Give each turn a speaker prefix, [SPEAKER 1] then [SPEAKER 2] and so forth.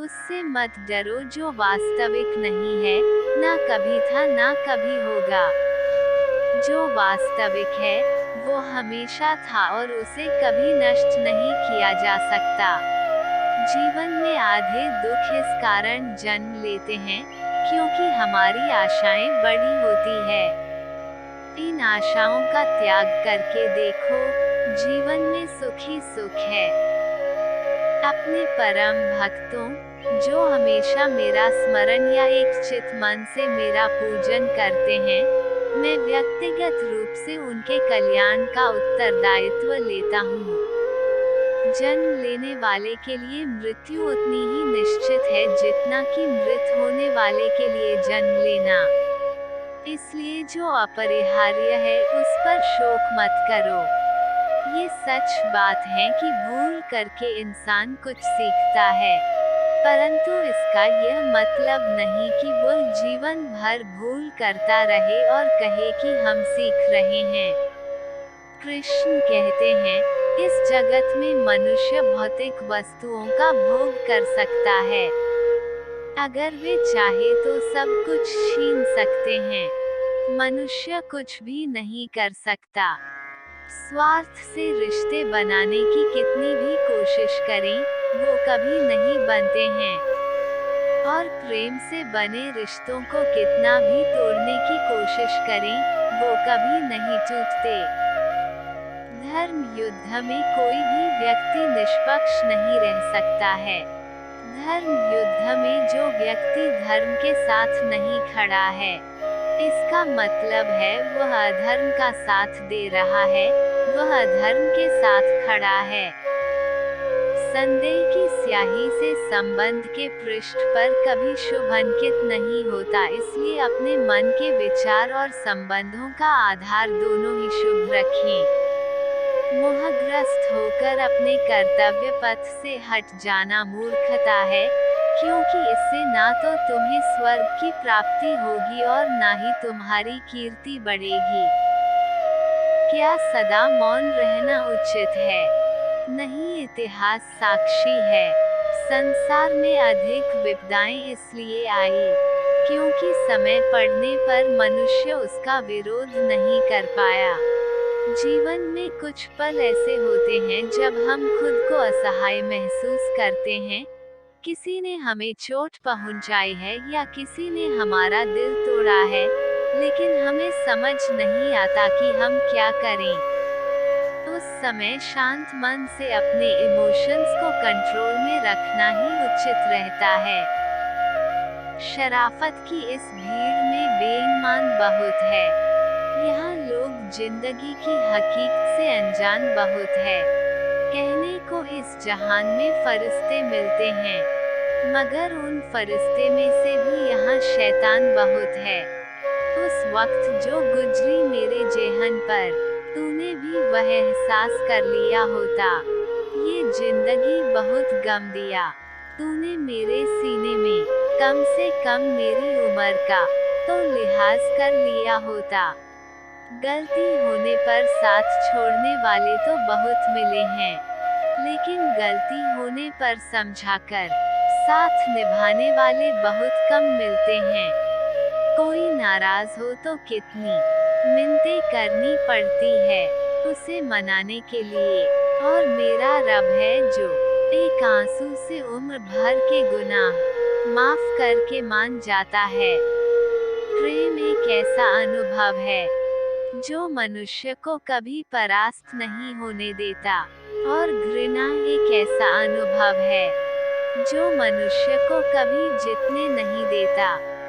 [SPEAKER 1] उससे मत डरो जो वास्तविक नहीं है, ना कभी था ना कभी होगा। जो वास्तविक है, वो हमेशा था और उसे कभी नष्ट नहीं किया जा सकता। जीवन में आधे दुख इस कारण जन्म लेते हैं, क्योंकि हमारी आशाएं बड़ी होती है। इन आशाओं का त्याग करके देखो, जीवन में सुख ही सुख है। अपने परम भक्तों, जो हमेशा मेरा स्मरण या एक चित मन से मेरा पूजन करते हैं, मैं व्यक्तिगत रूप से उनके कल्याण का उत्तरदायित्व लेता हूँ। जन्म लेने वाले के लिए मृत्यु उतनी ही निश्चित है जितना कि मृत होने वाले के लिए जन्म लेना। इसलिए जो अपरिहार्य है उस पर शोक मत करो। ये सच बात है कि भूल करके इंसान कुछ सीखता है, परंतु इसका यह मतलब नहीं कि वो जीवन भर भूल करता रहे और कहे कि हम सीख रहे हैं। कृष्ण कहते हैं, इस जगत में मनुष्य भौतिक वस्तुओं का भोग कर सकता है। अगर वे चाहे तो सब कुछ छीन सकते हैं। मनुष्य कुछ भी नहीं कर सकता। स्वार्थ से रिश्ते बनाने की कितनी भी कोशिश करें, वो कभी नहीं बनते हैं। और प्रेम से बने रिश्तों को कितना भी तोड़ने की कोशिश करें, वो कभी नहीं टूटते। धर्म युद्ध में कोई भी व्यक्ति निष्पक्ष नहीं रह सकता है। धर्म युद्ध में जो व्यक्ति धर्म के साथ नहीं खड़ा है, इसका मतलब है वह अधर्म का साथ दे रहा है, वह अधर्म के साथ खड़ा है। संदेह की स्याही से संबंध के पृष्ठ पर कभी शुभ अंकित नहीं होता, इसलिए अपने मन के विचार और संबंधों का आधार दोनों ही शुभ रखें। मोहग्रस्त होकर अपने कर्तव्य पथ से हट जाना मूर्खता है, क्योंकि इससे ना तो तुम्हें स्वर्ग की प्राप्ति होगी और ना ही तुम्हारी कीर्ति बढ़ेगी। क्या सदा मौन रहना उचित है? नहीं, इतिहास साक्षी है। संसार में अधिक विपदाएं इसलिए आई, क्योंकि समय पड़ने पर मनुष्य उसका विरोध नहीं कर पाया। जीवन में कुछ पल ऐसे होते हैं जब हम खुद को असहाय महसूस करते हैं। किसी ने हमें चोट पहुंचाई है या किसी ने हमारा दिल तोड़ा है, लेकिन हमें समझ नहीं आता कि हम क्या करें। उस समय शांत मन से अपने इमोशंस को कंट्रोल में रखना ही उचित रहता है। शराफत की इस भीड़ में बेईमान बहुत है। यहाँ लोग जिंदगी की हकीकत से अनजान बहुत है। कहने को इस जहान में फरिश्ते मिलते हैं, मगर उन फरिश्ते में से भी यहाँ शैतान बहुत है। उस वक्त जो गुजरी मेरे जेहन पर, तूने भी वह एहसास कर लिया होता। ये जिंदगी बहुत गम दिया तूने मेरे सीने में, कम से कम मेरी उम्र का तो लिहाज कर लिया होता। गलती होने पर साथ छोड़ने वाले तो बहुत मिले हैं, लेकिन गलती होने पर समझाकर साथ निभाने वाले बहुत कम मिलते हैं। कोई नाराज हो तो कितनी मिन्नतें करनी पड़ती है उसे मनाने के लिए, और मेरा रब है जो एक आंसू से उम्र भर के गुनाह माफ करके मान जाता है। प्रेम एक ऐसा अनुभव है जो मनुष्य को कभी परास्त नहीं होने देता, और घृणा एक ऐसा अनुभव है जो मनुष्य को कभी जीतने नहीं देता।